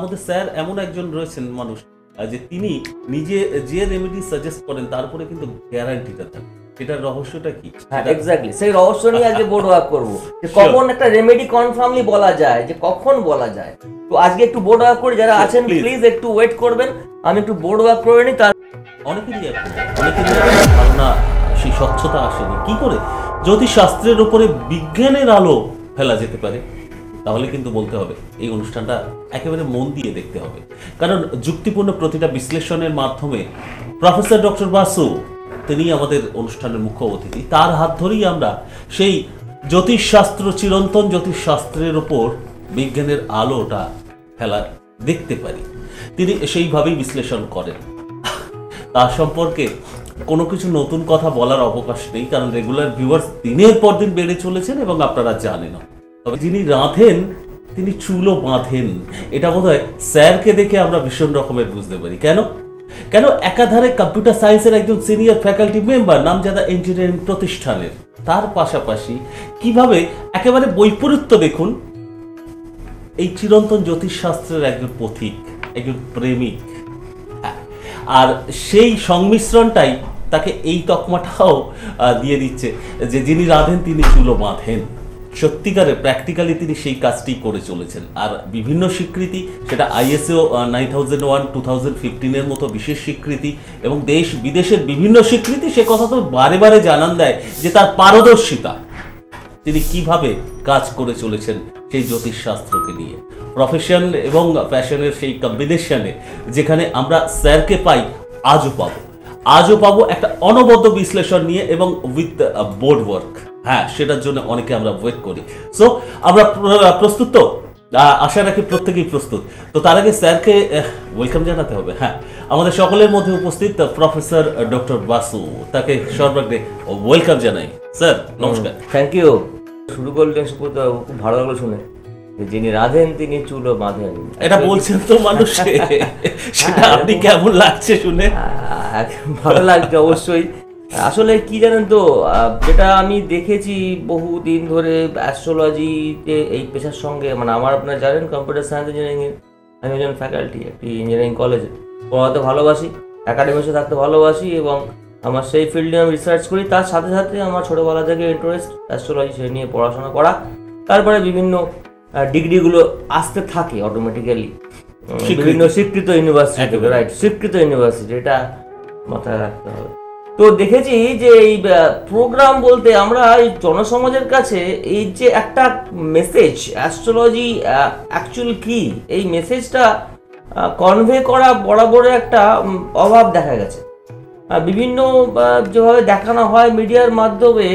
আমাদের স্যার এমন একজন রয়েছেন মানুষ যে তিনি নিজে যে রেমেডি সাজেস্ট করেন তারপরে কিন্তু গ্যারান্টিটা দেন। এটার রহস্যটা কি? হ্যাঁ এক্স্যাক্টলি সেই রহস্য নিয়ে আজকে বোর্ড ওয়ার্ক করবো যে কখন একটা রেমেডি কনফার্মলি বলা যায়, যে কখন বলা যায়। তো আজকে একটু বোর্ড ওয়ার্ক করে যারা আছেন প্লিজ একটু ওয়েট করবেন, আমি একটু বোর্ড ওয়ার্ক করে নিই। তার অনেকেরই ধারণা সেই স্বচ্ছতা আসেনি কি করে জ্যোতিষশাস্ত্রের উপরে বিজ্ঞানের আলো ফেলা যেতে পারে। তাহলে কিন্তু বলতে হবে এই অনুষ্ঠানটা একেবারে মন দিয়ে দেখতে হবে, কারণ যুক্তিপূর্ণ প্রতিটা বিশ্লেষণের মাধ্যমে প্রফেসর ডক্টর বাসু তিনি আমাদের অনুষ্ঠানের মুখ্য অতিথি। তার হাত ধরেই আমরা সেই জ্যোতিষশাস্ত্র, চিরন্তন জ্যোতিষশাস্ত্রের ওপর বিজ্ঞানের আলোটা ফেলা দেখতে পারি। তিনি সেইভাবেই বিশ্লেষণ করেন। তার সম্পর্কে কোনো কিছু নতুন কথা বলার অবকাশ নেই, কারণ রেগুলার ভিউয়ার্স দিনের পর দিন বেড়ে চলেছেন এবং আপনারা জানেন। তবে যিনি রাঁধেন তিনি চুলও বাঁধেন, এটা বোধহয় স্যারকে দেখে আমরা ভীষণ রকমের বুঝতে পারি। কেন কেন একাধারে কম্পিউটার সায়েন্সের একজন সিনিয়র ফ্যাকাল্টি মেম্বার নামজাদা ইঞ্জিনিয়ারিং প্রতিষ্ঠানের, তার পাশাপাশি কিভাবে একেবারে বৈপরীত্য দেখুন, এই চিরন্তন জ্যোতিষশাস্ত্রের একজন পথিক, একজন প্রেমিক, আর সেই সংমিশ্রণটাই তাকে এই তকমাটাও দিয়ে দিচ্ছে যে যিনি রাঁধেন তিনি চুলো বাঁধেন। সত্যিকারে প্র্যাকটিক্যালি তিনি সেই কাজটি করে চলেছেন। আর বিভিন্ন স্বীকৃতি, সেটা ISO 9001 2015 মতো বিশেষ স্বীকৃতি এবং দেশ বিদেশের বিভিন্ন স্বীকৃতি, সে কথা তো বারে বারে জানান দেয় যে তার পারদর্শিতা, তিনি কিভাবে কাজ করে চলেছেন সেই জ্যোতিষশাস্ত্রকে নিয়ে। প্রফেশন এবং প্যাশনের সেই কম্বিনেশনে যেখানে আমরা স্যারকে পাই, আজও পাবো একটা অনবদ্য বিশ্লেষণ নিয়ে এবং উইথ বোর্ড ওয়ার্ক। হ্যাঁ, সেটার জন্য অনেকে আমরা ওয়েট করি। সো আমরা প্রস্তুত তো? আশা রাখি প্রত্যেকেই প্রস্তুত। তো তার আগে স্যারকে ওয়েলকাম জানাতে হবে। হ্যাঁ, আমাদের সকলের মধ্যে উপস্থিত প্রফেসর ডক্টর বাসু, তাকে সর্বাগ্রে ওয়েলকাম জানাই। স্যার নমস্কার। Thank you. শুরু করলেন সুব্রত বাবু, খুব ভালো লাগলো শুনে যিনি রাঁধেন তিনি চুলো বাঁধেন, এটা বলছেন তো মানুষ, সেটা আপনি কেমন লাগছে শুনে? ভালো লাগছে অবশ্যই। আসলে কি জানেন তো, যেটা আমি দেখেছি বহুদিন ধরে অ্যাস্ট্রোলজিতে এই পেশার সঙ্গে, মানে আমার আপনারা জানেন কম্পিউটার সায়েন্স ইঞ্জিনিয়ারিং, আমি একজন ফ্যাকাল্টি একটি ইঞ্জিনিয়ারিং কলেজে পড়াতে ভালোবাসি, একাডেমিতে থাকতে ভালোবাসি এবং আমার সেই ফিল্ডে আমি রিসার্চ করি। তার সাথে সাথে আমার ছোটোবেলা থেকে ইন্টারেস্ট অ্যাস্ট্রোলজি, সে নিয়ে পড়াশোনা করা, তারপরে বিভিন্ন ডিগ্রিগুলো আসতে থাকে অটোমেটিক্যালি বিভিন্ন স্বীকৃত ইউনিভার্সিটি, রাইট, স্বীকৃত ইউনিভার্সিটি, এটা মাথায় রাখতে হবে। তো দেখেছি যে এই প্রোগ্রাম বলতে আমরা এই জনসমাজের কাছে এই যে একটা মেসেজ, অ্যাস্ট্রোলজি অ্যাকচুয়াল কি, এই মেসেজটা কনভে করা বরাবর একটা অভাব দেখা গেছে। বিভিন্ন যেভাবে দেখানো হয় মিডিয়ার মাধ্যমে,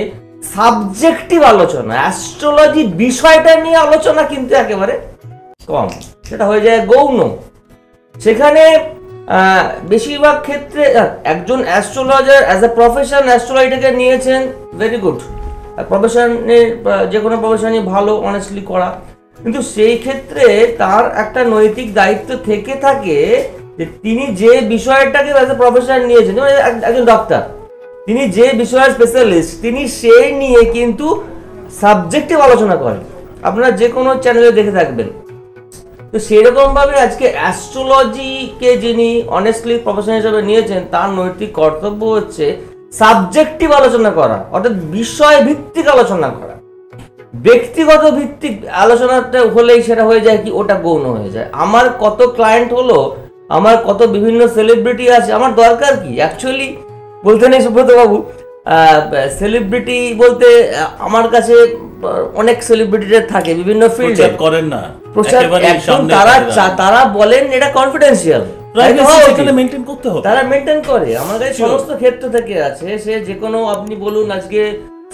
সাবজেক্টিভ আলোচনা, অ্যাস্ট্রোলজি বিষয়টা নিয়ে আলোচনা কিন্তু একেবারে কম, সেটা হয়ে যায় গৌণ। সেখানে বেশিরভাগ ক্ষেত্রে একজন অ্যাস্ট্রোলজার অ্যাজ এ প্রফেশন অ্যাস্ট্রোলজিটাকে নিয়েছেন, ভেরি গুড, প্রফেশনের যে কোনো প্রফেশনই ভালো অনেস্টলি করা, কিন্তু সেই ক্ষেত্রে তার একটা নৈতিক দায়িত্ব থেকে থাকে যে তিনি যে বিষয়টাকে অ্যাজ এ প্রফেশন নিয়েছেন, যেমন একজন ডক্টর, তিনি যে বিষয়ের স্পেশালিস্ট, তিনি সেই নিয়ে কিন্তু সাবজেক্টিভ আলোচনা করেন, আপনারা যে কোনো চ্যানেলে দেখে থাকবেন। তো সেরকম ভাবে আজকে অ্যাস্ট্রোলজিকে যিনি অনেস্টলি প্রফেশন হিসেবে নিয়েছেন, তার নৈতিক কর্তব্য হচ্ছে সাবজেক্টিভ আলোচনা করা, অর্থাৎ বিষয় ভিত্তিক আলোচনা করা। ব্যক্তিগত ভিত্তিক আলোচনাটা হলেই সেটা হয়ে যায় কি, ওটা গৌণ হয়ে যায়। আমার কত ক্লায়েন্ট হলো, আমার কত বিভিন্ন সেলিব্রিটি আছে, আমার দরকার কি অ্যাকচুয়ালি বলতে নেই সুব্রত বাবু। সেলিব্রিটি বলতে আমার কাছে অনেক সেলিব্রিটিদের থাকে বিভিন্ন ফিল্ডে, করেন না প্রচার, তারা বলেন এটা কনফিডেন্সিয়াল, তারা মেনটেন করে। আমার কাছে সমস্ত ক্ষেত্র থেকে আছে, সে যে কোনো, আপনি বলুন আজকে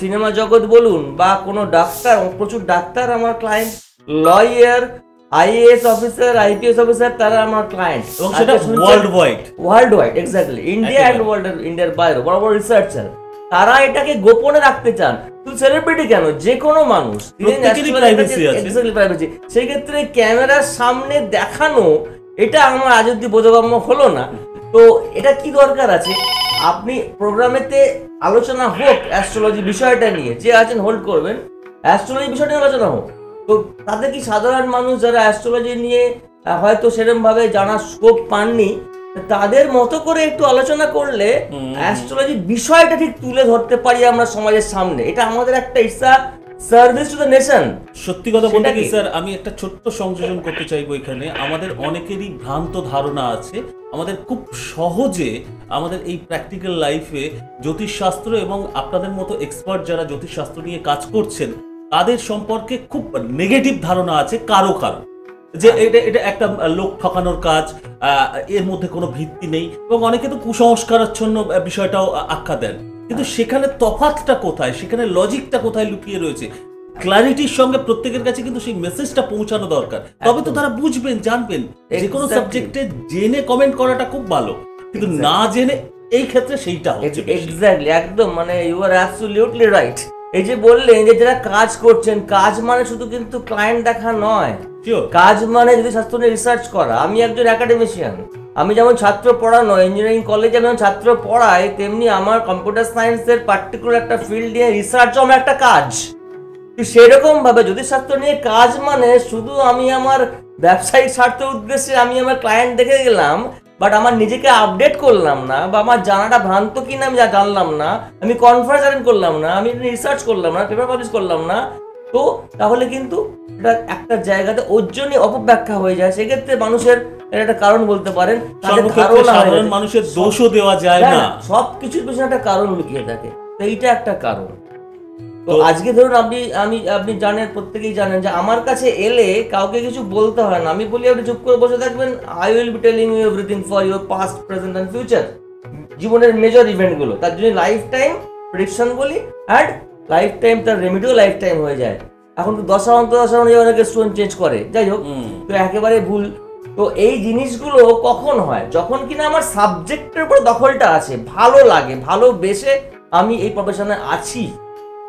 সিনেমা জগৎ বলুন বা কোনো ডাক্তার, প্রচুর ডাক্তার আমার client, lawyer, IAS officer, IPS officer, তারা আমার ক্লায়েন্ট, এবং সেটা world wide, exactly, India and world, ইন্ডিয়ার বাইরে বড় বড় রিসার্চার, তারা এটাকে গোপনে রাখতে চান। শুধু সেলিব্রিটি কেন, যে কোনো মানুষ, সেই ক্ষেত্রে ক্যামেরার সামনে দেখানো এটা আমার আজ অব্দি বোধগম্য হলো না। তো এটা কি দরকার আছে, আপনি প্রোগ্রামেতে আলোচনা হোক অ্যাস্ট্রোলজি বিষয়টা নিয়ে, যে আছেন হোল্ড করবেন, অ্যাস্ট্রোলজি বিষয়টা নিয়ে আলোচনা হোক। তো তাতে কি সাধারণ মানুষ যারা অ্যাস্ট্রোলজি নিয়ে হয়তো সেরকম ভাবে জানার স্কোপ পাননি, তাদের মতো করে একটু আলোচনা করলে অ্যাস্ট্রোলজির বিষয়টা ঠিক তুলে ধরতে পারি আমরা সমাজের সামনে। এটা আমাদের একটা it's service to the nation. সত্যি কথা বলতে কি স্যার, আমি একটা ছোট্ট সংযোজন করতে চাইবো এখানে। আমাদের অনেকেরই ভ্রান্ত ধারণা আছে, আমাদের খুব সহজে আমাদের এই প্র্যাকটিক্যাল লাইফে জ্যোতিষশাস্ত্র এবং আপনাদের মতো এক্সপার্ট যারা জ্যোতিষশাস্ত্র নিয়ে কাজ করছেন তাদের সম্পর্কে খুব নেগেটিভ ধারণা আছে কারো কারো, যে এটা এটা একটা লোক ঠকানোর কাজ, এর মধ্যে কোনো ভিত্তি নেই, এবং অনেকে তো কুসংস্কারাচ্ছন্ন বিষয়টাও আখ্যা দেন। কিন্তু সেখানে তফাৎটা কোথায়, সেখানে লজিকটা কোথায় লুকিয়ে রয়েছে, ক্লারিটির সঙ্গে প্রত্যেকের কাছে কিন্তু সেই মেসেজটা পৌঁছানো দরকার, তবে তো তারা বুঝবেন, জানবেন। যে কোনো সাবজেক্টে জেনে কমেন্ট করাটা খুব ভালো, কিন্তু না জেনে এই ক্ষেত্রে সেইটা হচ্ছে এক্স্যাক্টলি, একদম মানে ইউ আর অ্যাবসলিউটলি রাইট। এই যে বললেন যে যারা কাজ করছেন, কাজ মানে শুধু কিন্তু ক্লায়েন্ট দেখা নয়, কাজ মানে যদি শাস্ত্র নিয়ে রিসার্চ করা। আমি একজন একাডেমিশিয়ান, আমি যেমন ছাত্র পড়ানো, ইঞ্জিনিয়ারিং কলেজে আমি ছাত্র পড়াই, তেমনি আমার কম্পিউটার সায়েন্সের পার্টিকুলার একটা ফিল্ড নিয়ে রিসার্চও আমার একটা কাজ। সেরকম ভাবে জ্যোতিষশাস্ত্র নিয়ে কাজ মানে শুধু আমি আমার ব্যবসায়িক স্বার্থের উদ্দেশ্যে আমি আমার ক্লায়েন্ট দেখে গেলাম, বাট আমার নিজেকে আপডেট করলাম না, বা আমার জানাটা ভ্রান্ত কিনা আমি জানলাম না, আমি কনফারেন্স অ্যাটেন্ড করলাম না, আমি রিসার্চ করলাম না, পেপার পাবলিশ করলাম না, তো তাহলে কিন্তু এটা একটা জায়গাতে ওর জন্য অপব্যাখ্যা হয়ে যায়। সেক্ষেত্রে মানুষের একটা কারণ বলতে পারেন, সাধারণ মানুষের দোষও দেওয়া যায় না, সবকিছুর পিছনে একটা কারণ লুকিয়ে থাকে, তো এইটা একটা কারণ। তো আজকে ধরুন আপনি জানেন, প্রত্যেকেই জানেন যে আমার কাছে এলে কাউকে কিছু বলতে হয় না, আমি বলি আপনি চুপ করে বসে থাকবেন, I will be telling you everything for your past, present and future, জীবনের মেজর ইভেন্ট গুলো। তার জন্য লাইফ টাইম প্রেডিকশন বলি, অ্যান্ড লাইফ টাইম তার রেমিডিও লাইফ টাইম হয়ে যায়। এখন তো দশা অনুযায়ী অনেকে স্টোন চেঞ্জ করে, যাই হোক, তো একেবারে ভুল। তো এই জিনিসগুলো কখন হয়, যখন কিনা আমার সাবজেক্টের উপর দখলটা আছে, ভালো লাগে, ভালোবেসে আমি এই প্রফেশনে আছি,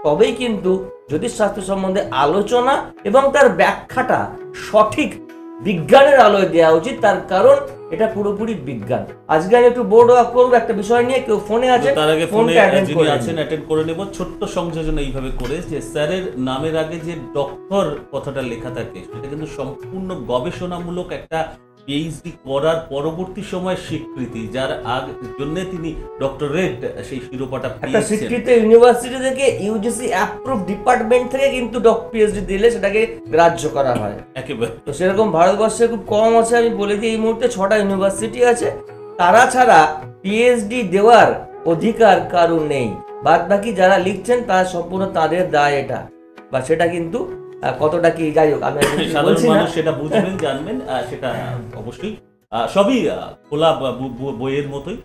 তবেই কিন্তু জ্যোতিষশাস্ত্র সম্বন্ধে আলোচনা এবং তার ব্যাখ্যাটা সঠিক বিজ্ঞানের আলোয় দেওয়া উচিত। তার কারণ এটা পুরোপুরি বিজ্ঞান। আজকে আমি একটু বোর্ড ওয়ার্ক করবো একটা বিষয় নিয়ে, কেউ ফোনে আছে, তার আগে ফোনে যিনি আছেন অ্যাটেন্ড করে নেব। ছোট্ট সংযোজন এইভাবে করে যে স্যারের নামের আগে যে ডক্টর কথাটা লেখা থাকে, সেটা কিন্তু সম্পূর্ণ গবেষণামূলক একটা পিএইচডি করার পরবর্তী সময় স্বীকৃতি, যার জন্য তিনি ডক্টরেট সেই শিরোপাটা পেয়েছেন। স্বীকৃত ইউনিভার্সিটি থেকে, ইউজিসি অ্যাপ্রুভ ডিপার্টমেন্ট থেকে কিন্তু পিএইচডি দিলে সেটাকে গ্রাহ্য করা হয় একেবারে। তো সেরকম ভারতবর্ষে খুব কম আছে, আমি বলে দিই এই মুহূর্তে 6টা ইউনিভার্সিটি আছে, তারা ছাড়া পিএইচডি দেওয়ার অধিকার কারণ নেই। বাদ বাকি যারা লিখছেন তারা সম্পূর্ণ তাদের দায় এটা, বা সেটা কিন্তু কতটা কি, যাই হোক, আমি সাধারণ মানুষ সেটা বুঝবেন, জানবেন, সেটা অবশ্যই সবই খোলা বইয়ের মতোই,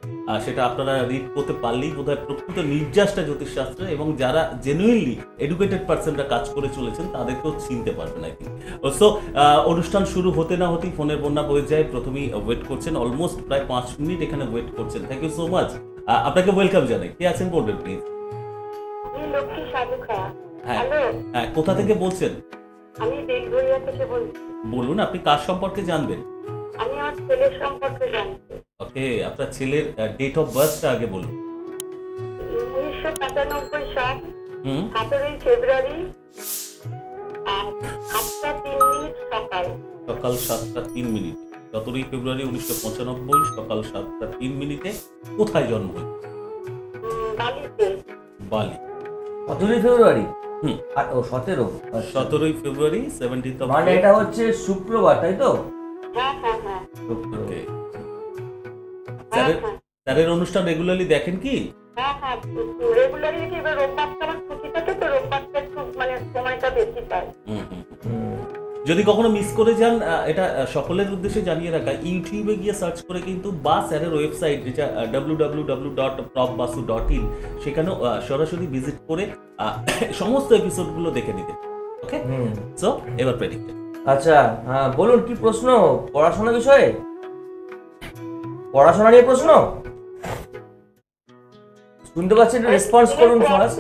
সেটা আপনারা রিড করতে পারলেই বোধহয় প্রকৃত নির্যাসটা জ্যোতিষশাস্ত্রে, এবং যারা জেনুইনলি এডুকেটেড পার্সনরা কাজ করে চলেছেন তাদেরকেও চিনতে পারবেন আর কি। সো অনুষ্ঠান শুরু হতে না হতেই ফোনের বন্যা বয়ে যায়। প্রথমেই ওয়েট করছেন, অলমোস্ট প্রায় 5 মিনিট এখানে ওয়েট করছেন। থ্যাংক ইউ সো মাচ, আপনাকে ওয়েলকাম জানাই। কে আছেন বলবেন প্লিজ। হ্যাঁ, কোথা থেকে বলছেন? আমি বেলঘরিয়া থেকে বলছি। বলুন, আপনি কার সম্পর্কে জানবেন? আমি আমার ছেলের সম্পর্কে জানতে। ওকে, আপনার ছেলের ডেট অফ বার্থটা আগে বলুন। 1995 সাল 17 ফেব্রুয়ারি 7:03 সকাল 7:03। 17 ফেব্রুয়ারি 1995 সকাল 7:03 কোথায় জন্ম হয়েছে? বালিতে। বালি। 17 ফেব্রুয়ারি। আর ও 17 ফেব্রুয়ারি 17th অফ, মানে এটা হচ্ছে শুক্রবার, তাই তো? হ্যাঁ হ্যাঁ হ্যাঁ। ওকে। স্যারের অনুষ্ঠান রেগুলারলি দেখেন কি? হ্যাঁ হ্যাঁ, রেগুলারলি দেখি। এবার রোববারটা আমার ছুটি থাকে, তো রোববারটা একটু মানে সময়টা বেশি পাই। যদি কখনো মিস করে যান, এটা সকলের উদ্দেশ্যে জানিয়ে রাখা, ইউটিউবে গিয়ে সার্চ করে কিন্তু, বা স্যারের ওয়েবসাইট যেটা www.profbasu.in, সেখানেও সরাসরি ভিজিট করে সমস্ত এপিসোডগুলো দেখে নিতে। ওকে, সো এবার প্রেডিক্ট। আচ্ছা, হ্যাঁ বলুন, কি প্রশ্ন? পড়াশোনা বিষয়ে, পড়াশোনা নিয়ে প্রশ্ন শুনতে পাচ্ছেন, রেসপন্স করুন ফার্স্ট।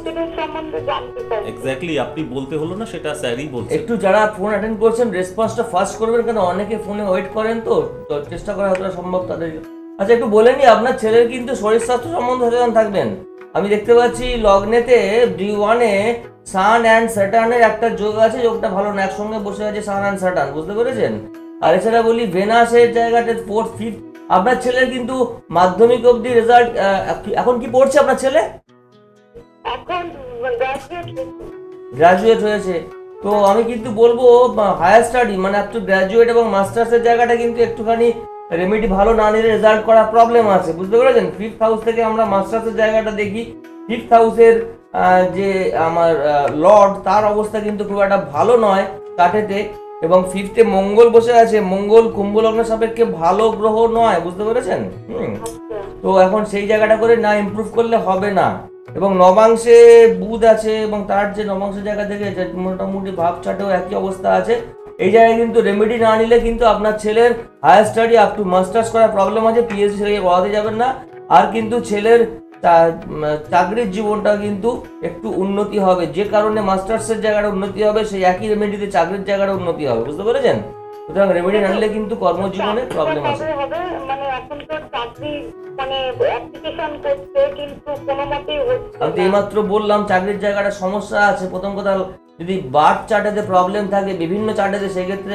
এক্স্যাক্টলি, আপনি বলতে হলো না, সেটা স্যারই বলছেন। একটু যারা ফোন অ্যাটেন্ড করছেন রেসপন্সটা ফার্স্ট করবেন, কারণ অনেকে ফোনে ওয়েট করেন, তো চেষ্টা করা যতটা সম্ভব তাদের। আচ্ছা, একটু বলে নি, আপনার ছেলের কিন্তু শরীর স্বাস্থ্য সম্বন্ধে সচেতন থাকবেন। আমি দেখতে পাচ্ছি লগ্নেতে D1-এ সান অ্যান্ড স্যাটার্নের একটা যোগ আছে, যোগটা ভালো না, একসঙ্গে বসে আছে সান অ্যান্ড স্যাটার্ন, বুঝতে পেরেছেন? আর এছাড়া বলি ভেনাসের জায়গাটা 4th 5th। আপনার ছেলের কিন্তু মাধ্যমিক অবধি রেজাল্ট এখন কি পড়ছে আপনার ছেলে? এখন গ্রাজুয়েট হয়েছে। তো আমি কিন্তু বলবো হায়ার স্টাডি মানে আপ টু গ্রাজুয়েট এবং মাস্টার্সের জায়গাটা কিন্তু একটুখানি রেমেডি ভালো না নিলে রেজাল্ট করা প্রবলেম আছে, বুঝতে পেরেছেন? 5th হাউস থেকে আমরা মাস্টার্সের জায়গাটা দেখি, 5th হাউসের যে আমার লর্ড তার অবস্থা কিন্তু খুব একটা ভালো নয় চার্টেতে, এবং 5th এ মঙ্গল বসে আছে, মঙ্গল কুম্ভ লগ্নের সাপেক্ষে ভালো গ্রহ নয়, বুঝতে পেরেছেন? তো এখন সেই জায়গাটা করে না ইমপ্রুভ করলে হবে না। এবং নবাংশে বুধ আছে এবং তার যে নবাংশের জায়গা থেকে মোটামুটি ভাব চাটেও একই অবস্থা আছে। এই জায়গায় কিন্তু রেমেডি না নিলে কিন্তু আপনার ছেলের higher study up to masters করার প্রবলেম আছে, পিএইচডি ছেলেকে করাতে যাবেন না। আর কিন্তু ছেলের চাকরির জীবনটা কিন্তু একটু উন্নতি হবে, যে কারণে মাস্টার্সের জায়গাটা উন্নতি হবে, সেই একই রেমেডিতে চাকরির জায়গাটা উন্নতি হবে, বুঝতে পেরেছেন? সুতরাং রেমেডি না নিলে কিন্তু কর্মজীবনে প্রবলেম আছে। মানে এখন তো চাকরি মানে অ্যাপ্লিকেশন করতে কিন্তু কোনো মতেই হচ্ছে আমি তো এইমাত্র বললাম চাকরির জায়গাটা সমস্যা আছে। প্রথম কথা, যদি বার্থ চার্টেতে প্রবলেম থাকে বিভিন্ন চার্টেতে, সেক্ষেত্রে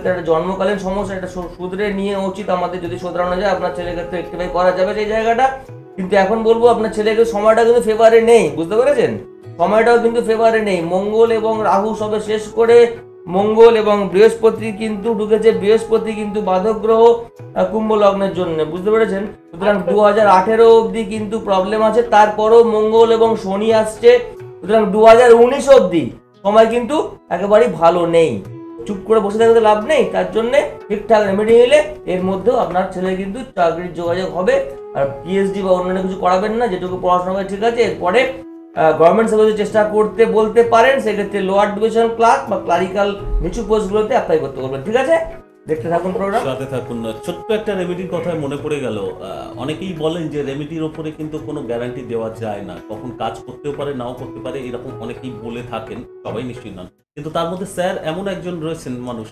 একটা জন্মকালীন সমস্যা, এটা শুধরে নিয়ে উচিত আমাদের, যদি শোধরানো যায় আপনার ছেলের ক্ষেত্রে রেকটিফাই করা যাবে সেই জায়গাটা। কিন্তু এখন বলবো আপনার ছেলেকে সময়টা কিন্তু ফেভারে নেই, বুঝতে পেরেছেন? সময়টাও কিন্তু ফেভারে নেই। মঙ্গল এবং রাহু সবে শেষ করে মঙ্গল এবং বৃহস্পতি কিন্তু ঢুকেছে, বৃহস্পতি কিন্তু বাধক গ্রহ কুম্ভ লগ্নের জন্য, বুঝতে পেরেছেন? সুতরাং 2018 অবধি কিন্তু প্রবলেম আছে, তারপরও মঙ্গল এবং শনি আসছে, সুতরাং 2019 অবধি সময় কিন্তু একেবারেই ভালো নেই। চুপ করে বসে থাকতে লাভ নেই, তার জন্য ঠিকঠাক রেমেডি নিলে এর মধ্যেও আপনার ছেলে কিন্তু চাকরির যোগাযোগ হবে। আর পিএইচডি বা অন্যান্য কিছু করাবেন না, যেটুকু পড়াশোনা করে ঠিক আছে। এরপরে গভর্নমেন্ট সার্ভিসের চেষ্টা করতে বলতে পারেন, সেক্ষেত্রে লোয়ার ডিভিশন ক্লার্ক বা ক্লারিক্যাল নিচু পোস্টগুলোতে অ্যাপ্লাই করতে বলবেন, ঠিক আছে? দেখতে থাকুন প্রোগ্রাম, সাথে থাকুন। ছোট্ট একটা রেমেডির কথায় মনে পড়ে গেল, অনেকেই বলেন যে রেমেডির ওপরে কিন্তু কোনো গ্যারান্টি দেওয়া যায় না, কখন কাজ করতেও পারে নাও করতে পারে, এরকম অনেকেই বলে থাকেন, সবাই নিশ্চয়ই নন। কিন্তু তার মধ্যে স্যার এমন একজন রয়েছেন মানুষ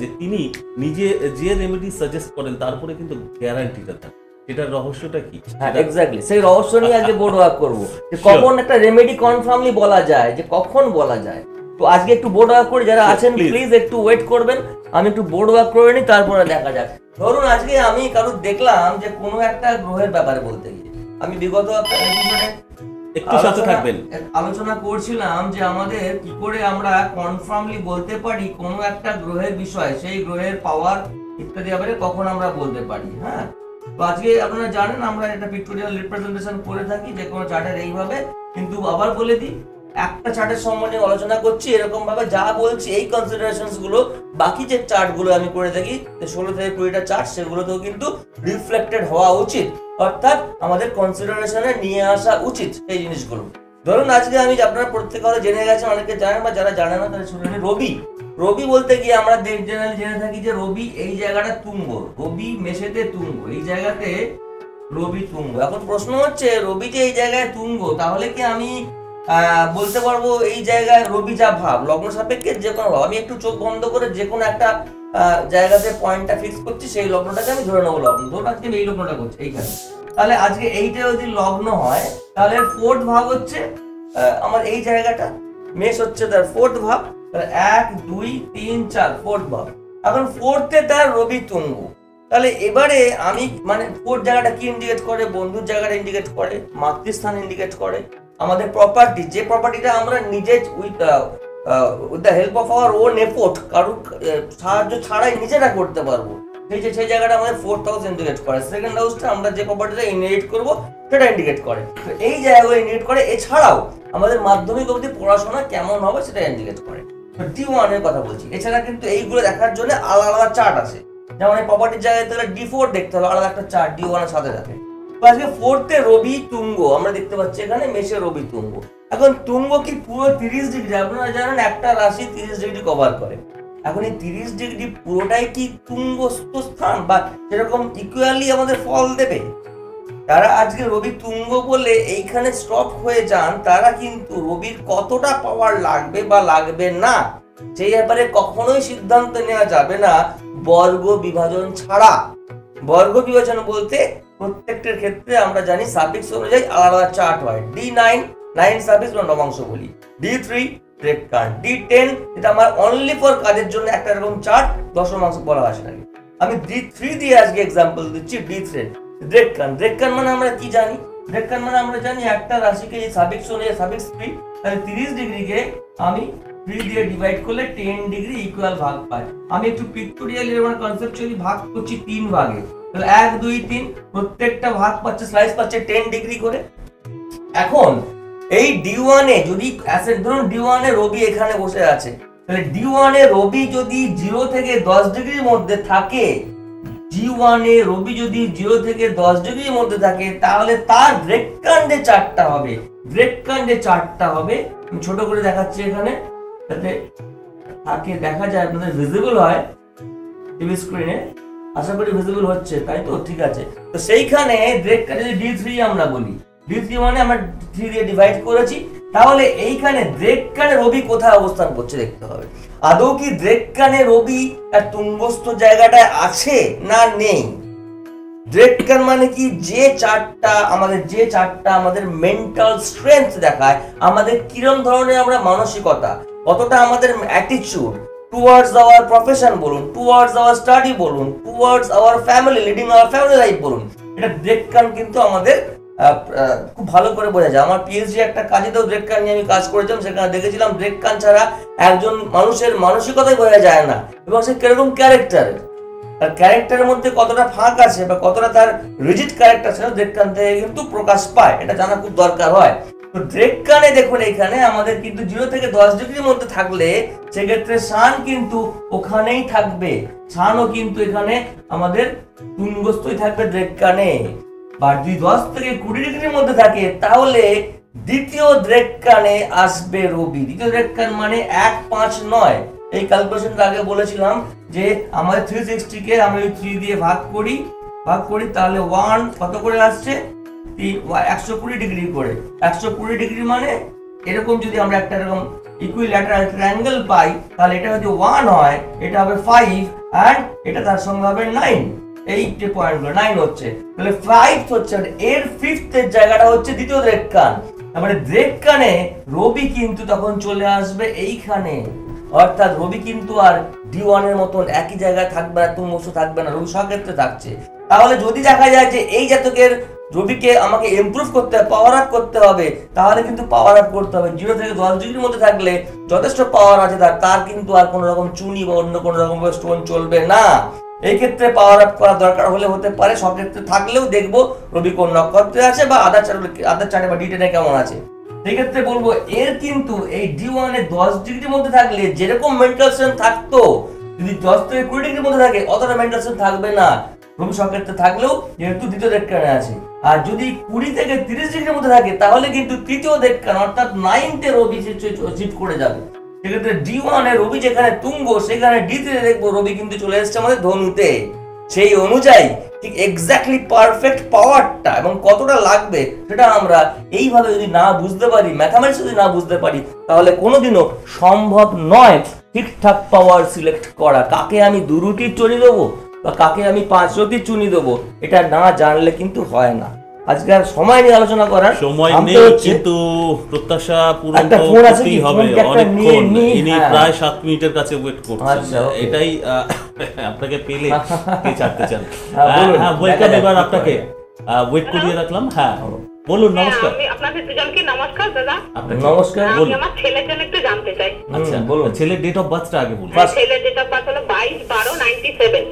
যে তিনি নিজে যে রেমেডি সাজেস্ট করেন তারপরে কিন্তু গ্যারান্টিটা থাকে। এটার রহস্যটা কি? এক্স্যাক্টলি সেই রহস্য নিয়ে আজকে বোর্ড ওয়ার্ক করবো, যে কখন একটা রেমেডি কনফার্মলি বলা যায়, যে কখন বলা যায়। তো আজকে একটু বোর্ড ওয়ার্ক করে, যারা আছেন প্লিজ একটু ওয়েট করবেন, আমি একটু বোর্ড ওয়ার্ক করে নিই, তারপরে দেখা যাক। ধরুন আজকে আমি কারুর দেখলাম যে কোনো একটা গ্রহের ব্যাপারে বলতে গিয়ে, আমি বিগত একটা এপিসোডে একটু সাথে থাকবেন, আলোচনা করছিলাম যে আমাদের কি করে আমরা কনফার্মলি বলতে পারি কোনো একটা গ্রহের বিষয়, সেই গ্রহের পাওয়ার ইত্যাদি ব্যাপারে কখন আমরা বলতে পারি। হ্যাঁ, তো আজকে আপনারা জানেন আমরা একটা পিক্টোরিয়াল রিপ্রেজেন্টেশন করে থাকি যে কোনো চার্টের এইভাবে, কিন্তু আবার বলে দিই একটা চার্টের সম্বন্ধে আলোচনা করছি এরকম ভাবে, যা বলছি এই কনসিডারেশনস গুলো বাকি যে চার্ট গুলো আমি করে থাকি 16 থেকে 20টা চার্ট, সেগুলোতেও কিন্তু রিফ্লেক্টেড হওয়া উচিত, অর্থাৎ আমাদের কনসিডারেশনে নিয়ে আসা উচিত এই জিনিসগুলো। ধরুন আজকে আমি, আপনারা প্রত্যেকে হয়তো জেনে গেছেন, অনেকে জানেন বা যারা জানে না তারা শুনে নিন। রবি বলতে গিয়ে আমরা জেনারেলি জেনে থাকি যে রবি এই জায়গাটা তুঙ্গ, রবি মেষেতে তুঙ্গ, এই জায়গাতে রবি তুঙ্গ। এখন প্রশ্ন হচ্ছে রবি যে এই জায়গায় তুঙ্গ, তাহলে কি আমি বলতে পারবো এই জায়গায় রবি যা ভাব লগ্ন সাপেক্ষে যে কোনো ভাব, আমি একটু চোখ বন্ধ করে যে কোনো একটা জায়গাতে পয়েন্টটা ফিক্স করছি, সেই লগ্নটাকে আমি ধরে নেবো লগ্ন। ধরুন আজকে আমি এই লগ্নটা করছি এইখানে, তাহলে আজকে এইটা যদি লগ্ন হয় তাহলে 4th ভাব হচ্ছে আমার এই জায়গাটা, মেষ হচ্ছে তার 4th ভাব, 1 2 3 4 4th ভাব। এখন 4th এ তার রবি তুঙ্গ, তাহলে এবারে আমি মানে 4th জায়গাটা কি ইন্ডিকেট করে? বন্ধুর জায়গাটা ইন্ডিকেট করে, মাতৃস্থান ইন্ডিকেট করে, আমাদের প্রপার্টি, যে প্রপার্টিটা আমরা নিজে with the help of our own effort, কারোর সাহায্য ছাড়াই নিজেরা করতে পারবো, সেই জায়গাটা আমাদের 4th হাউস ইন্ডিকেট করে। 2nd হাউসটা আমরা যে প্রপার্টিটা ইনহেরিট করবো সেটা ইন্ডিকেট করে, এই জায়গাগুলো ইন্ডিকেট করে। এছাড়াও আমাদের মাধ্যমিক অবধি পড়াশোনা কেমন হবে সেটা ইন্ডিকেট করে। D1 এর কথা বলছি। এছাড়া কিন্তু এইগুলো দেখার জন্য আলাদা আলাদা চার্ট আছে, যেমন এই প্রপার্টির জায়গায় তাহলে D4 দেখতে হবে, আলাদা একটা চার্ট D1 এর সাথে থাকে। আজকে 4th এ রবি তুঙ্গ আমরা দেখতে পাচ্ছি, এখানে মেষে রবি তুঙ্গ। এখন তুঙ্গ কি পুরো 30 ডিগ্রি? আপনারা জানেন একটা রাশি 30 ডিগ্রি কভার করে। এখন এই 30 ডিগ্রি পুরোটাই কি তুঙ্গস্থ স্থান বা সেরকম ইকুয়ালি আমাদের ফল দেবে? তারা আজকে রবি তুঙ্গ বলে এইখানে স্টপ হয়ে যান, তারা কিন্তু রবির কতটা পাওয়ার লাগবে বা লাগবে না সেই ব্যাপারে কখনোই সিদ্ধান্ত নেওয়া যাবে না বর্গ বিভাজন ছাড়া। বর্গ বিভাজন বলতে প্রত্যেকটার ক্ষেত্রে আমরা জানি সাফিক্স অনুযায়ী আলাদা চার্ট হয়। D9 9 সাফিক্স বা নবাংশ বলি, D3 রেক্টান। D10 এটা আমার অনলি ফর কাজের জন্য একটা এরকম চার্ট, দশমাংশ বলা আসে না। আমি D3 দিয়ে আজকে এক্সাম্পল দিচ্ছি। D3 রেক্টান। রেক্টান মানে আমরা কি জানি? রেক্টান মানে আমরা জানি একটা রাশিকে এই সাফিক্স অনুযায়ী সাফিক্স 3, তাহলে 30 ডিগ্রিকে আমি 3 দিয়ে ডিভাইড করলে 10 ডিগ্রি ইকুয়াল ভাগ পাই। আমি একটু পিক্টোরিয়ালি মানে কনসেপচুয়ালি ভাগ করছি 3 ভাগে, তাহলে 1 2 3 প্রত্যেকটা ভাগ পাচ্ছে, স্লাইস পাচ্ছে 10 ডিগ্রি করে। এখন এই D1 এ যদি অ্যাসেট ধরুন D1 এ রবি এখানে বসে আছে, তাহলে D1 এ রবি যদি 0 থেকে 10 ডিগ্রির মধ্যে থাকে, D1 এ রবি যদি 0 থেকে 10 ডিগ্রির মধ্যে থাকে, তাহলে তার রেক্টান্ডে চার্টটা হবে। রেক্টান্ডে চার্টটা হবে, আমি ছোট করে দেখাচ্ছি এখানে যাতে তাকে দেখা যায়, আপনাদের ভিজিবল হয় টিভি স্ক্রিনে। আশা করি ভিজিবল হচ্ছে, তাই তো? ঠিক আছে। তো সেইখানে রেক্টান্ডে যদি D3 আমরা বলি, D3 মানে আমরা 3 দিয়ে ডিভাইড করেছি, তাহলে এইখানে রেক্টানে রবি কোথায় অবস্থান করছে দেখতে হবে। আদৌ কি রেক্টানে রবি আর তুঙ্গস্থ জায়গাটায় আছে না নেই? রেক্টান মানে কি? যে চার্টটা আমাদের মেন্টাল স্ট্রেংথ দেখায়, আমাদের কিরম ধরনের আমরা মানসিকতা, কতটা আমাদের অ্যাটিটিউড টুয়ার্ডস আওয়ার প্রফেশন বলুন, টুয়ার্ডস আওয়ার স্টাডি বলুন, towards our family, leading our family life বলুন, এটা রেক্টান কিন্তু আমাদের খুব ভালো করে বোঝা যায়। আমার পিএইচডি একটা কাজেতেও রেক্টান নিয়ে আমি কাজ করেছিলাম, সেখানে দেখেছিলাম রেক্টান ছাড়া একজন মানুষের মানসিকতাই বোঝা যায় না, এবং সে কিরকম ক্যারেক্টার, তার ক্যারেক্টারের মধ্যে কতটা ফাঁক আছে বা কতটা তার রিজিড ক্যারেক্টার সেটা রেক্টান থেকে কিন্তু প্রকাশ পায়, এটা জানা খুব দরকার হয়। তো রেক্টানে দেখুন এখানে আমাদের কিন্তু 0 থেকে 10 ডিগ্রির মধ্যে থাকলে সেক্ষেত্রে সান কিন্তু ওখানেই থাকবে, সানও কিন্তু এখানে আমাদের তুঙ্গস্থই থাকবে রেক্টানে। বা যদি 10 থেকে 20 ডিগ্রির মধ্যে থাকে, তাহলে দ্বিতীয় রেক্টানে আসবে রবি। দ্বিতীয় রেক্টান মানে 1 5 9। এই ক্যালকুলেশনটা আগে বলেছিলাম যে আমাদের 360 কে আমরা 3 দিয়ে ভাগ করি, তাহলে 1 কত করে আসছে? 120 ডিগ্রি করে। 120 ডিগ্রি মানে এরকম যদি আমরা একটা এরকম ইকুইল্যাটারাল ট্রায়াঙ্গেল পাই, তাহলে এটা যদি 1 হয়, এটা হবে 5 এন্ড এটা তার সঙ্গে হবে 9। এই যে পয়েন্টগুলো 9 হচ্ছে, তাহলে 5 হচ্ছে, এর 5th এর জায়গাটা হচ্ছে দ্বিতীয় রেক্টান। মানে রেক্টানে রবি কিন্তু তখন চলে আসবে এইখানে, অর্থাৎ রবি কিন্তু আর D1 এর মতন একই জায়গায় থাকবে না, তুঙ্গস্থ থাকবে না, রবি সক্ষেত্রে থাকছে। তাহলে যদি দেখা যায় যে এই জাতকের রবিকে আমাকে ইমপ্রুভ করতে হবে, পাওয়ার আপ করতে হবে, তাহলে কিন্তু পাওয়ার আপ করতে হবে। 0 থেকে 10 ডিগ্রির মধ্যে থাকলে যথেষ্ট পাওয়ার আছে তার কিন্তু আর কোনো রকম চুনি বা অন্য কোনো রকম স্টোন চলবে না। এই ক্ষেত্রে পাওয়ার আপ করা দরকার হলে হতে পারে, সক্ষেত্রে থাকলেও দেখবো রবি কোন নক্ষত্রে আছে বা আদার চার্টে বা D10 কেমন আছে। সেক্ষেত্রে বলবো এর কিন্তু এই D1 এ 10 ডিগ্রির মধ্যে থাকলে যেরকম মেন্টাল স্ট্রেংথ থাকতো, যদি 10 থেকে 20 ডিগ্রির মধ্যে থাকে অতটা মেন্টাল স্ট্রেংথ থাকবে না, রবি সক্ষেত্রে থাকলেও, যেহেতু দ্বিতীয় রেক্টানে আছে। আর যদি 20 থেকে 30 ডিগ্রির মধ্যে থাকে, তাহলে কিন্তু তৃতীয় রেক্টান অর্থাৎ 9th এ রবি শিফট করে যাবে। সেক্ষেত্রে D1 এ রবি যেখানে তুঙ্গ, সেখানে D3 এ দেখবো রবি কিন্তু চলে এসেছে আমাদের ধনুতে। সেই অনুযায়ী ঠিক এক্স্যাক্টলি পারফেক্ট পাওয়ারটা এবং কতটা লাগবে সেটা আমরা এইভাবে যদি না বুঝতে পারি, ম্যাথমেটিক্স যদি না বুঝতে পারি, তাহলে কোনোদিনও সম্ভব নয় ঠিকঠাক পাওয়ার সিলেক্ট করা। কাকে আমি 2 রুটির চুনি দেবো বা কাকে আমি 5 রুটির চুনি দেবো, এটা না জানলে কিন্তু হয় না। আজকে আর সময় নিয়ে আলোচনা করার সময় নেই, কিন্তু প্রত্যাশা পূরণ করতেই হবে। অনেকক্ষণ ইনি প্রায় 7 মিনিটের কাছে ওয়েট করছেন, এটাই আপনাকে পেলে কে ছাড়তে চান। হ্যাঁ, ওয়েলকাম। এবার আপনাকে ওয়েট করিয়ে রাখলাম। হ্যাঁ বলুন। নমস্কার। আপনাদের দুজনকে নমস্কার দাদা। নমস্কার। আমি আমার ছেলের জন্য একটু জানতে চাই। আচ্ছা বলুন, ছেলের ডেট অফ বার্থটা আগে বলুন। ছেলের ডেট অফ বার্থ হলো 22/12/97।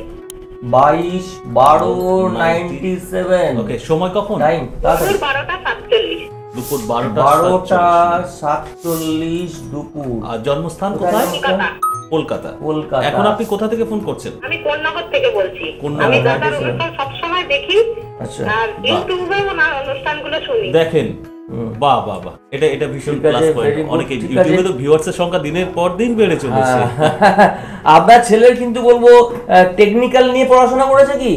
22/12/97। ওকে, সময় কখন? টাইম দুপুর 12:47। দুপুর 12টা 12:47 দুপুর। আর জন্মস্থান কোথায়? কলকাতা। কলকাতা। এখন আপনি কোথা থেকে ফোন করছেন? আমি কোন্নগর থেকে বলছি। আমি দাদার অনুষ্ঠান সবসময় দেখি, আর ইউটিউবেও না অনুষ্ঠানগুলো শুনি। দেখেন, বাহ বাহ বাহ, এটা ভীষণ প্লাস পয়েন্ট। অনেকে ইউটিউবে তো ভিউয়ার্সের সংখ্যা দিনের পর দিন বেড়ে চলেছে। আপনার ছেলের কিন্তু বলবো টেকনিক্যাল নিয়ে পড়াশোনা করেছে কি?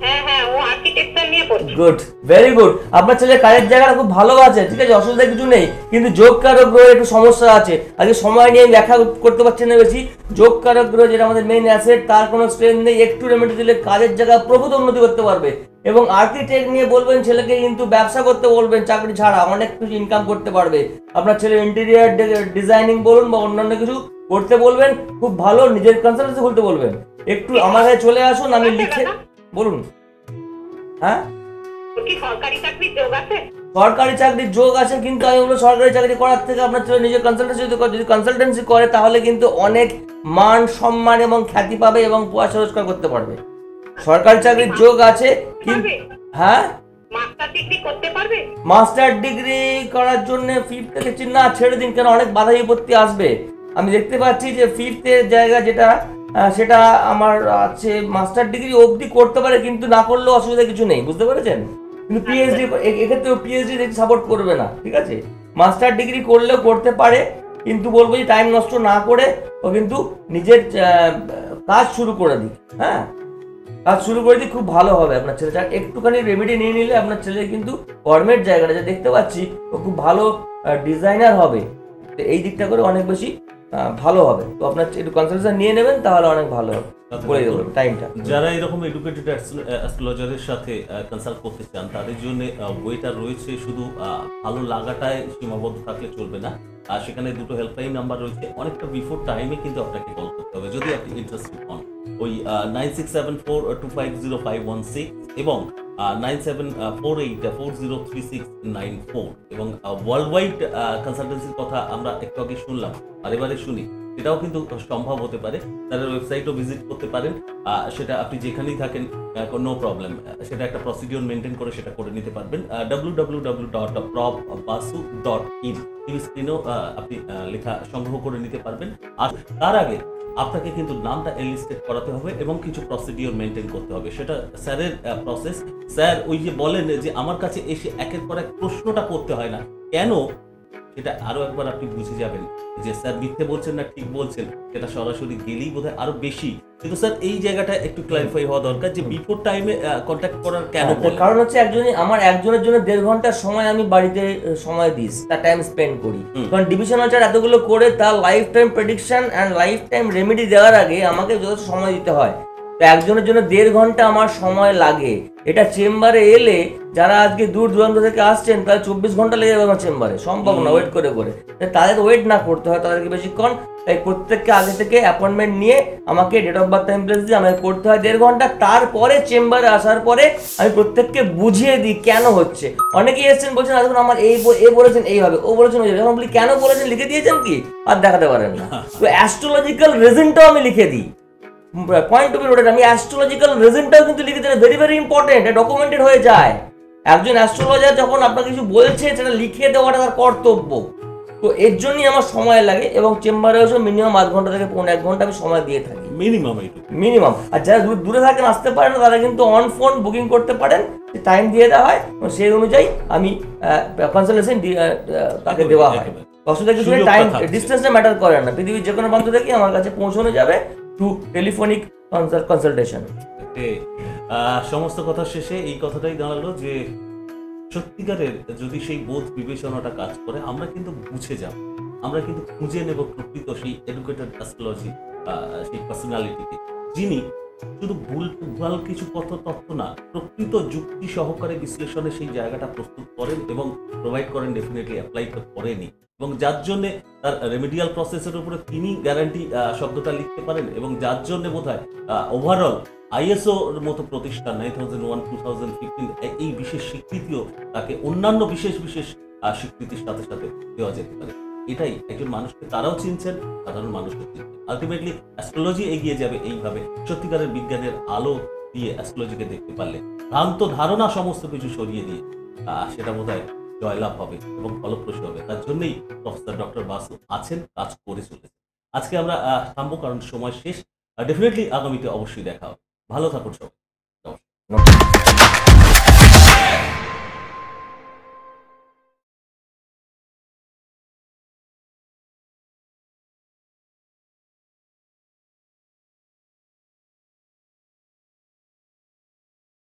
হ্যাঁ, ও আর্কিটেকচার নিয়ে পড়ছি। Good, very good. আপনার ছেলে কাজের জায়গাটা খুব ভালো আছে, ঠিক আছে, অসুবিধা কিছু নেই, কিন্তু যোগ কারক গ্রহের একটু সমস্যা আছে। আজকে সময় নিয়ে আমি ব্যাখ্যা করতে পারছি না বেশি। যোগ কারক গ্রহ যেটা আমাদের মেইন অ্যাসেট, তার কোনো স্ট্রেন্থ নেই। একটু রেমেডি দিলে কাজের জায়গা প্রভূত উন্নতি করতে পারবে। এবং আর্কিটেক্ট নিয়ে বলবেন ছেলেকে, কিন্তু ব্যবসা করতে বলবেন, চাকরি ছাড়া অনেক কিছু ইনকাম করতে পারবে। আপনার ছেলে ইন্টেরিয়ার ডিজাইনিং বলুন বা অন্যান্য কিছু করতে বলবেন, খুব ভালো। নিজের কনসালটেন্সি খুলতে বলবেন। একটু আমার কাছে চলে আসুন, আমি লিখে বলুন। হ্যাঁ, কি সরকারি চাকরির যোগ আছে? সরকারি চাকরির যোগ আছে, কিন্তু আমি বলবো সরকারি চাকরি করার থেকে আপনার ছেলে নিজের কনসালটেন্সি যদি কনসালটেন্সি করে, তাহলে কিন্তু অনেক মান সম্মান এবং খ্যাতি পাবে এবং পয়সা রোজগার করতে পারবে। সরকারি চাকরির যোগ আছে, কিন্তু হ্যাঁ, মাস্টার ডিগ্রি করতে পারবে? মাস্টার ডিগ্রি করার জন্য ফিফথে দেখছি না, ছেড়ে দিন, কেন অনেক বাধা বিপত্তি আসবে। আমি দেখতে পাচ্ছি যে ফিফথের জায়গা যেটা সেটা আমার আছে, মাস্টার ডিগ্রি অবধি করতে পারে, কিন্তু না করলেও অসুবিধা কিছু নেই, বুঝতে পেরেছেন। কিন্তু পিএইচডি, এক্ষেত্রে পিএইচডি দেখি সাপোর্ট করবে না, ঠিক আছে। মাস্টার ডিগ্রি করলেও করতে পারে, কিন্তু বলবো যে টাইম নষ্ট না করে ও কিন্তু নিজের কাজ শুরু করে দিক। হ্যাঁ, কাজ শুরু করে দিই, খুব ভালো হবে আপনার ছেলে। একটুখানি রেমেডি নিয়ে নিলে আপনার ছেলে কিন্তু কর্মের জায়গাটা যা দেখতে পাচ্ছি, ও খুব ভালো ডিজাইনার হবে। তো এই দিকটা করে অনেক বেশি ভালো হবে। তো আপনার একটু কনসালটেশন নিয়ে নেবেন, তাহলে অনেক ভালো হবে। বলে দেবো টাইমটা। যারা এরকম এডুকেটেড অ্যাস্ট্রোলজারের সাথে কনসাল্ট করতে চান, তাদের জন্য ওয়েটা রয়েছে। শুধু ভালো লাগাটায় সীমাবদ্ধ থাকলে চলবে না, আর সেখানে দুটো হেল্পলাইন নাম্বার রয়েছে। অনেকটা বিফোর টাইমে কিন্তু আপনাকে কল করতে হবে যদি আপনি ইন্টারেস্টেড হন। ওই 9674250516 এবং 9748403694 এবং ওয়ার্ল্ড ওয়াইড কনসালটেন্সির কথা আমরা একটু আগে শুনলাম, আর এবারে শুনি। এটাও কিন্তু সম্ভব হতে পারে। তাদের ওয়েবসাইটও ভিজিট করতে পারেন, সেটা আপনি যেখানেই থাকেন, নো প্রবলেম। সেটা একটা প্রসিডিওর মেনটেন করে সেটা করে নিতে পারবেন। www.probbasu.in টিভি স্ক্রিনেও আপনি লেখা সংগ্রহ করে নিতে পারবেন। আর তার আগে আপনাকে কিন্তু নামটা এনলিস্টেড করাতে হবে এবং কিছু প্রসিডিওর মেনটেন করতে হবে। সেটা স্যারের প্রসেস। স্যার ওই যে বলেন যে আমার কাছে এসে একের পর এক প্রশ্নটা করতে হয় না কেন, সেটা আরো একবার আপনি বুঝে যাবেন যে স্যার মিথ্যে বলছেন না ঠিক বলছেন, সেটা সরাসরি গেলেই বোধহয় আরো বেশি। কিন্তু স্যার এই জায়গাটা একটু ক্লারিফাই হওয়া দরকার যে বিফোর টাইমে কন্ট্যাক্ট করার কেন বলেন? কারণ হচ্ছে একজনের জন্য 1.5 ঘন্টার সময় আমি বাড়িতে সময় দিই, তার টাইম স্পেন্ড করি। কারণ ডিভিশনাল চার্ট এতগুলো করে তার life time prediction and life time remedy দেওয়ার আগে আমাকে যথেষ্ট সময় দিতে হয়। তো একজনের জন্য 1.5 ঘন্টা আমার সময় লাগে। এটা চেম্বারে এলে যারা আজকে দূর দূরান্ত থেকে আসছেন, তাহলে 24 ঘন্টা লেগে যাবে আমার চেম্বারে, সম্ভব না ওয়েট করে করে। তাদের ওয়েট না করতে হয় তাদেরকে বেশিক্ষণ, তাই প্রত্যেককে আগে থেকে অ্যাপয়েন্টমেন্ট নিয়ে আমাকে date of birth time place দিয়ে আমাকে করতে হয় 1.5 ঘন্টা। তারপরে চেম্বারে আসার পরে আমি প্রত্যেককে বুঝিয়ে দিই কেন হচ্ছে। অনেকেই এসেছেন বলছেন দেখুন আমার এ বলেছেন এইভাবে, ও বলেছেন ওইভাবে। যখন বলি কেন বলেছেন লিখে দিয়েছেন কি, আর দেখাতে পারেন না। তো অ্যাস্ট্রোলজিক্যাল রিজনটাও আমি লিখে দিই। পয়েন্ট টু বি নোটেড, আমি অ্যাস্ট্রোলজিক্যাল রিজনটাও কিন্তু লিখে দিলে ভেরি ভেরি ইম্পর্টেন্ট, ডকুমেন্টেড হয়ে যায়। একজন অ্যাস্ট্রোলজার যখন আপনাকে কিছু বলছে, সেটা লিখে দেওয়াটা তার কর্তব্য। তো এর জন্যই আমার সময় লাগে, এবং চেম্বারে এসে মিনিমাম 1/2 ঘন্টা থেকে 1 ঘন্টা আমি সময় দিয়ে থাকি মিনিমাম। আর যারা দূরে থাকেন, আসতে পারেন না, তারা কিন্তু অন ফোন বুকিং করতে পারেন, টাইম দিয়ে দেওয়া হয়, সেই অনুযায়ী আমি কনসালটেশন তাকে দেওয়া হয়। অসুবিধা কিছু নেই, টাইম ডিস্টেন্সটা ম্যাটার করে না। পৃথিবীর যে কোনো প্রান্ত থেকে আমার কাছে পৌঁছানো যাবে থ্রু টেলিফোনিক কনসালটেশন। সমস্ত কথা শেষে এই কথাটাই দাঁড়ালো যে সত্যিকারের যদি সেই বোধ বিবেচনাটা কাজ করে, আমরা কিন্তু বুঝে যাব, আমরা কিন্তু খুঁজে নেব প্রকৃত সেই এডুকেটেড অ্যাস্ট্রোলজি, সেই পার্সোনালিটিকে, যিনি শুধু ভুল কিছু তথ্য না, প্রকৃত যুক্তি সহকারে বিশ্লেষণে সেই জায়গাটা প্রস্তুত করেন এবং প্রোভাইড করেন, ডেফিনেটলি অ্যাপ্লাই তো করেনি, এবং যার জন্য তার রেমেডিয়াল প্রসেসের উপরে তিনি গ্যারান্টি শব্দটা লিখতে পারেন, এবং যার জন্য বোধহয় ওভারঅল আইএসওর মতো প্রতিষ্ঠান 9001, 2015 এই বিশেষ স্বীকৃতিও তাকে অন্যান্য বিশেষ স্বীকৃতির সাথে সাথে দেওয়া যেতে পারে। এটাই একজন মানুষকে তারাও চিনছেন, সাধারণ মানুষকে চিনছেন। আলটিমেটলি অ্যাস্ট্রোলজি এগিয়ে যাবে এইভাবে, সত্যিকারের বিজ্ঞানের আলো দিয়ে অ্যাস্ট্রোলজিকে দেখতে পারলে, ভ্রান্ত ধারণা সমস্ত কিছু সরিয়ে দিয়ে সেটা বোধহয় জয়লাভ হবে এবং ফলপ্রসূ হবে। তার জন্যই প্রফেসর ডক্টর বাসু আছেন, কাজ করে চলেছেন। আজকে আমরা থামবো, কারণ সময় শেষ। ডেফিনেটলি আগামীতে অবশ্যই দেখা হবে। ভালো থাকুন সবাই। নমস্কার।